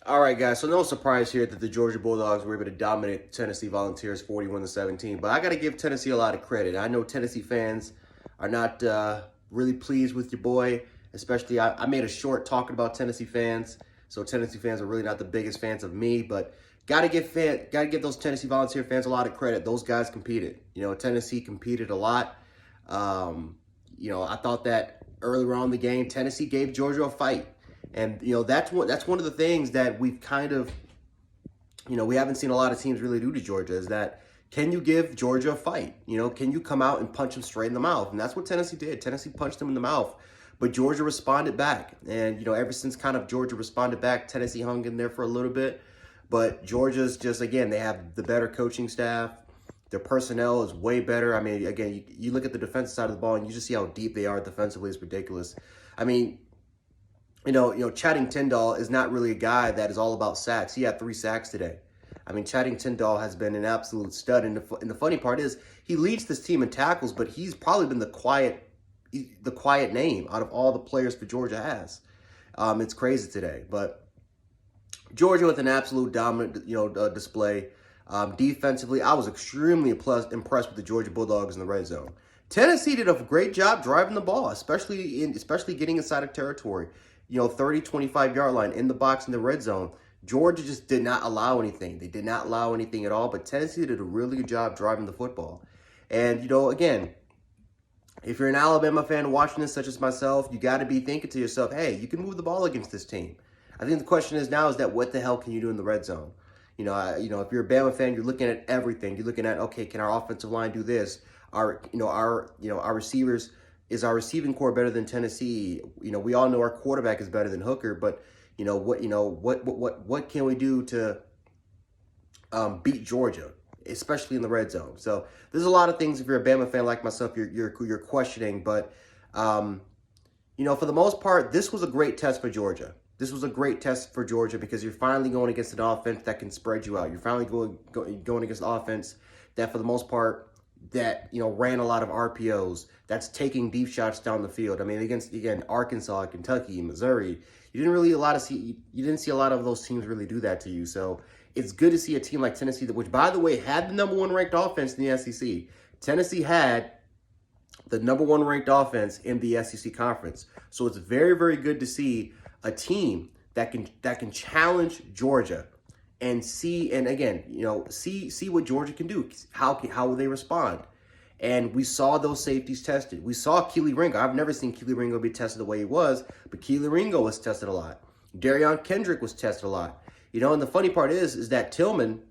All right, guys. So no surprise here that the Georgia Bulldogs were able to dominate Tennessee Volunteers 41-17. But I got to give Tennessee a lot of credit. I know Tennessee fans are not really pleased with your boy, especially I made a short talking about Tennessee fans. So Tennessee fans are really not the biggest fans of me, but got to give those Tennessee Volunteer fans a lot of credit. Those guys competed. Tennessee competed a lot. I thought that earlier on in the game, Tennessee gave Georgia a fight. And that's one of the things that we've kind of we haven't seen a lot of teams really do to Georgia is that can you give Georgia a fight? Can you come out and punch them straight in the mouth? And that's what Tennessee did. Tennessee punched them in the mouth, but Georgia responded back. And ever since kind of Georgia responded back, Tennessee hung in there for a little bit. But Georgia's just, again, they have the better coaching staff. Their personnel is way better. I mean, again, you look at the defensive side of the ball and you just see how deep they are defensively. It's ridiculous. I mean, Channing Tyndall is not really a guy that is all about sacks. He had 3 sacks today. I mean, Channing Tyndall has been an absolute stud. And the funny part is he leads this team in tackles, but he's probably been the quiet name out of all the players that Georgia has. It's crazy today. But Georgia with an absolute dominant, display. Defensively, I was extremely impressed with the Georgia Bulldogs in the red zone. Tennessee did a great job driving the ball, especially getting inside of territory. 30, 25-yard line in the box in the red zone. Georgia just did not allow anything. They did not allow anything at all, but Tennessee did a really good job driving the football. And, again, if you're an Alabama fan watching this, such as myself, you got to be thinking to yourself, hey, you can move the ball against this team. I think the question is now is that what the hell can you do in the red zone? If you're a Bama fan, you're looking at everything. You're looking at, okay, can our offensive line do this? Our receivers, is our receiving core better than Tennessee? We all know our quarterback is better than Hooker, but what can we do to beat Georgia, especially in the red zone? So there's a lot of things if you're a Bama fan like myself, you're questioning, but for the most part, this was a great test for Georgia. This was a great test for Georgia because you're finally going against an offense that can spread you out. You're finally going against an offense that, for the most part, that ran a lot of RPOs, that's taking deep shots down the field. I mean, against Arkansas, Kentucky, Missouri, you didn't see a lot of those teams really do that to you. So it's good to see a team like Tennessee, which, by the way, had the number 1 ranked offense in the SEC. Tennessee had the number 1 ranked offense in the SEC conference. So it's very, very good to see a team that can challenge Georgia and see what Georgia can do. How will they respond? And we saw those safeties tested. We saw Keely Ringo. I've never seen Keely Ringo be tested the way he was, but Keely Ringo was tested a lot. Darion Kendrick was tested a lot. And the funny part is that Tillman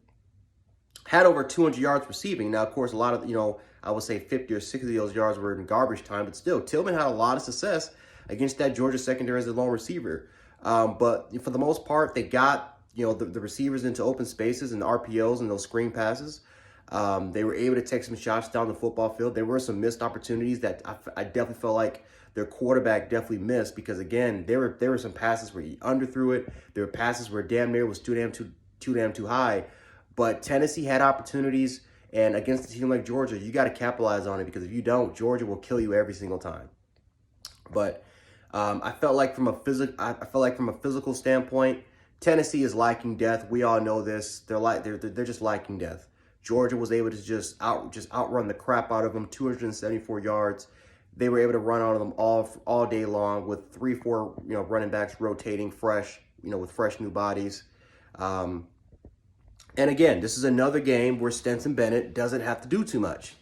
had over 200 yards receiving. Now, of course, a lot of, I would say 50 or 60 of those yards were in garbage time, but still, Tillman had a lot of success against that Georgia secondary as a lone receiver. But for the most part, they got the receivers into open spaces and RPOs and those screen passes. They were able to take some shots down the football field. There were some missed opportunities that I definitely felt like their quarterback definitely missed because, again, there were some passes where he underthrew it. There were passes where damn near was too damn too high. But Tennessee had opportunities, and against a team like Georgia, you got to capitalize on it because if you don't, Georgia will kill you every single time. But I felt like from a physical standpoint, Tennessee is lacking depth. We all know this. They're just lacking depth. Georgia was able to just outrun the crap out of them, 274 yards. They were able to run out of them all day long with 3-4 running backs rotating fresh, with fresh new bodies. And again, this is another game where Stetson Bennett doesn't have to do too much.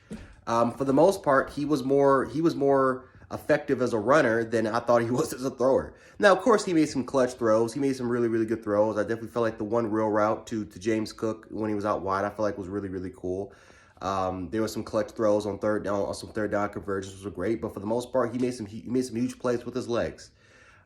For the most part, he was more effective as a runner than I thought he was as a thrower. Now, of course, he made some clutch throws. He made some really, really good throws. I definitely felt like the one real route to James Cook when he was out wide, I feel like was really, really cool. There were some clutch throws on third down conversions, which were great. But for the most part, he made some huge plays with his legs.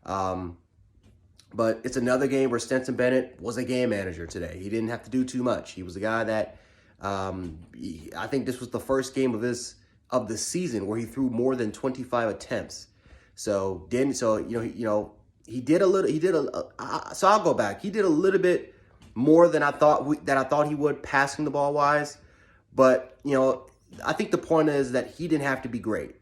But it's another game where Stetson Bennett was a game manager today. He didn't have to do too much. He was a guy that I think this was the first game of the season where he threw more than 25 attempts. So he did a little. So I'll go back. He did a little bit more than I thought he would passing the ball wise. But I think the point is that he didn't have to be great.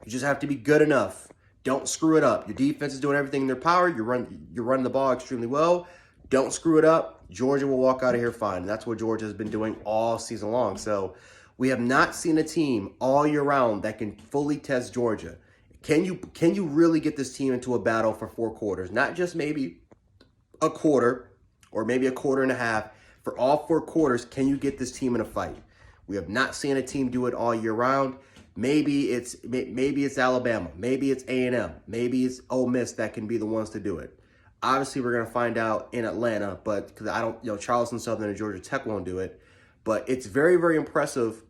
You just have to be good enough. Don't screw it up. Your defense is doing everything in their power. You're running the ball extremely well. don't screw it up, Georgia will walk out of here fine. That's what Georgia has been doing all season long. So we have not seen a team all year round that can fully test Georgia. Can you really get this team into a battle for 4 quarters? Not just maybe a quarter or maybe a quarter and a half. For all 4 quarters, can you get this team in a fight? We have not seen a team do it all year round. Maybe it's Alabama, maybe it's A&M, maybe it's Ole Miss that can be the ones to do it. Obviously, we're going to find out in Atlanta, but because I don't, Charleston Southern and Georgia Tech won't do it. But it's very, very impressive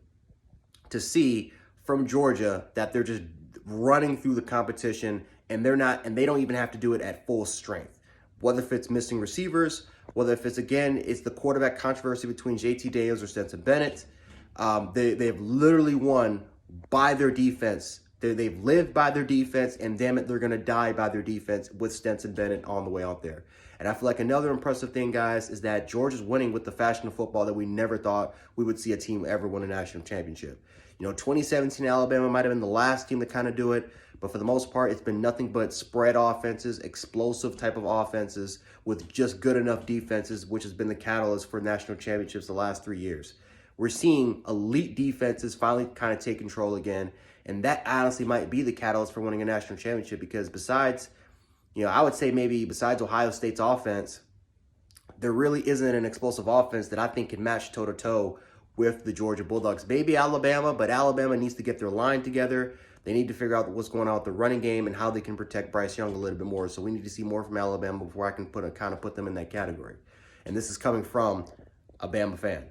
to see from Georgia that they're just running through the competition, and they don't even have to do it at full strength. Whether if it's missing receivers, whether if it's the quarterback controversy between JT Daniels or Stetson Bennett, they've literally won by their defense. They've lived by their defense, and damn it, they're going to die by their defense with Stetson Bennett on the way out there. And I feel like another impressive thing, guys, is that Georgia's winning with the fashion of football that we never thought we would see a team ever win a national championship. 2017 Alabama might have been the last team to kind of do it, but for the most part, it's been nothing but spread offenses, explosive type of offenses with just good enough defenses, which has been the catalyst for national championships the last 3 years. We're seeing elite defenses finally kind of take control again, and that honestly might be the catalyst for winning a national championship because besides, I would say maybe besides Ohio State's offense, there really isn't an explosive offense that I think can match toe-to-toe with the Georgia Bulldogs. Maybe Alabama, but Alabama needs to get their line together. They need to figure out what's going on with the running game and how they can protect Bryce Young a little bit more. So we need to see more from Alabama before I can put them in that category. And this is coming from a Bama fan.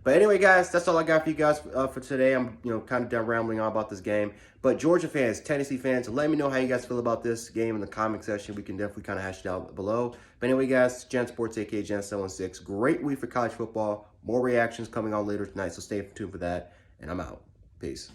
But anyway, guys, that's all I got for you guys for today. I'm, kind of done rambling on about this game. But Georgia fans, Tennessee fans, let me know how you guys feel about this game in the comment section. We can definitely kind of hash it out below. But anyway, guys, Gen Sports, aka Gen716. Great week for college football. More reactions coming on later tonight, so stay tuned for that. And I'm out. Peace.